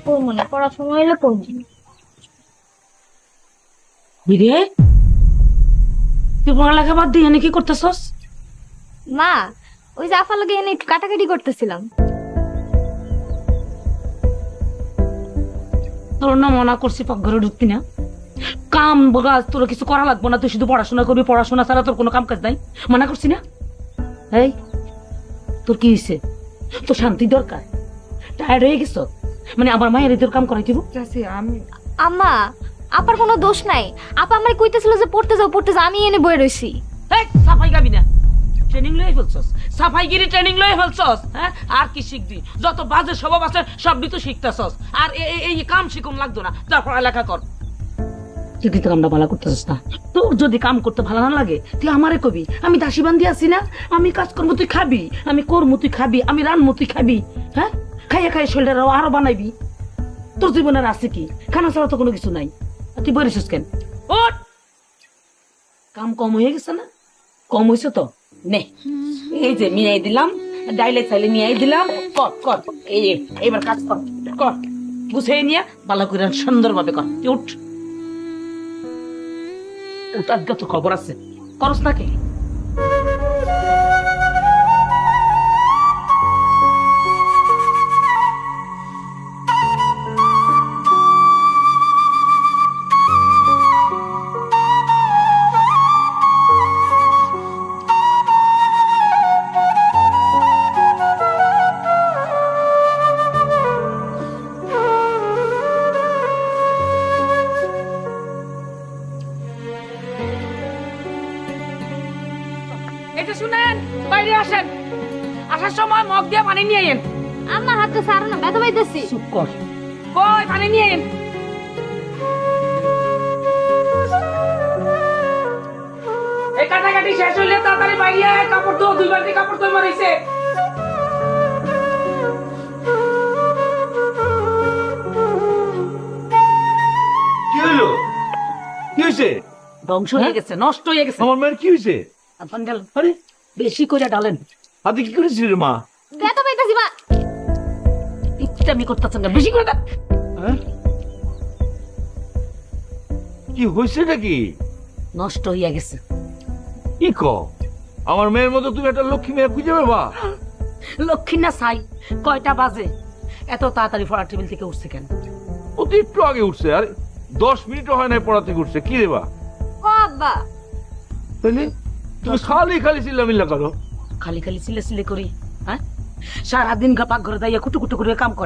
পড়বো না, পড়াশোনা হইলে পড়বো। বিরে তুই পড়ালেখা বাদ দিয়ে কি করতেছস? মা, ওই যে আফা লাগে এনে একটু কাটাকাটি করতেছিলাম। তোর না মনা করছি পাকঘরে ঢুকতি না, কাম কাজ তোর কিছু করা লাগবো না, তুই শুধু পড়াশোনা করবি, পড়াশোনা ছাড়া তোর কোনো কাম কাজ নাই, মানা করছি না? এই তোর কি হয়েছে? তোর শান্তি দরকার, টায়ার্ড হয়ে গেছ, মানে আমার মায়ের তোর কাম করাই দিব? আমি আম্মা, আপার কোনো দোষ নাই। আপা আমার কইতেছিল যে পড়তে যাও পড়তে যাও, আমি এনে বয়ে রইছি। এই সাফাই গাবি না, ট্রেনিং লয়ে ফেলছস, সাফাইগিরি ট্রেনিং লয়ে ফেলছস। হ্যাঁ, আর কি শিখবি? যত বাজে স্বভাব আছে সবই তো শিখতেছস। আর এই কাম শিখুন লাগতো না, যা পড়ালেখা কর। তুই কিন্তু কামটা ভালো করতেছস না। তোর যদি কাম করতে ভালো না লাগে তুই আমারে কবি, আমি দাসী বান্ধি আছি না, আমি কাজ করবো তুই খাবি, আমি করবো তুই খাবি, আমি রানবো তুই খাবি। হ্যাঁ, খাইয়া খাইয়া শরীরটা আরো বানাইবি। তোর জীবনের আছে কি? খানা ছাড়া তো কোনো কিছু নাই। আর তুই বলেছিস কেন? ওঠ, কাম কম হয়ে গেছে না? কম হয়েছে তো নে, এই যে মিয়াই দিলাম, ডাইলে চাইলে নিয়ে দিলাম, কর কর, এই এবার কাজ কর, কর গুছিয়ে নিয়ে ভালো করে সুন্দর ভাবে কর। তুই উঠ উঠ, আজকে তো খবর আছে, করস নাকি? এটা শুনেন, বাইরে আসেন, আসার সময় মগ দিয়ে পানি নিয়ে এন। আমার হাতে সারা না, ব্যথা পাইতেছি। চুপ কর, কই পানি নিয়ে এন। এই কাটাকাটি শেষ হইলে তাড়াতাড়ি বাইরে আয়, কাপড় ধো, 2 বালতি কাপড় তো মারিছে। কি হইলো? কি হয়েছে? ধ্বংস হয়ে গেছে, নষ্ট হয়ে গেছে। আমার মায়ের কি হয়েছে? আপন ডাল আরে বেশি করে ডালেন। হাতে কি করেছিস রে মা? ব্যথা পাইতেছি মা। ইচ্ছা আমি করতেছেন না, বেশি করে ডাল। হ্যাঁ? কি হয়েছে নাকি? নষ্ট হইয়া গেছে। কি ক? আমার মেয়ের মতো তুমি একটা লক্ষ্মী মেয়ে খুঁজে পাবা? লক্ষ্মী না ছাই? কয়টা বাজে? এত তাড়াতাড়ি পড়ার টেবিল থেকে উঠছে কেন? ও তো একটু আগে উঠছে, আর 10 মিনিটও হয় নাই পড়া থেকে উঠছে। কি রে বা? ও আব্বা, তাহলে তুমি খালি খালি চিল্লামিল্লা করো। খালি খালি সিলে সিলে করি? হ্যাঁ, সারাদিন পাক ঘরে দাইয়া কুটু কুটু করে কাম করে।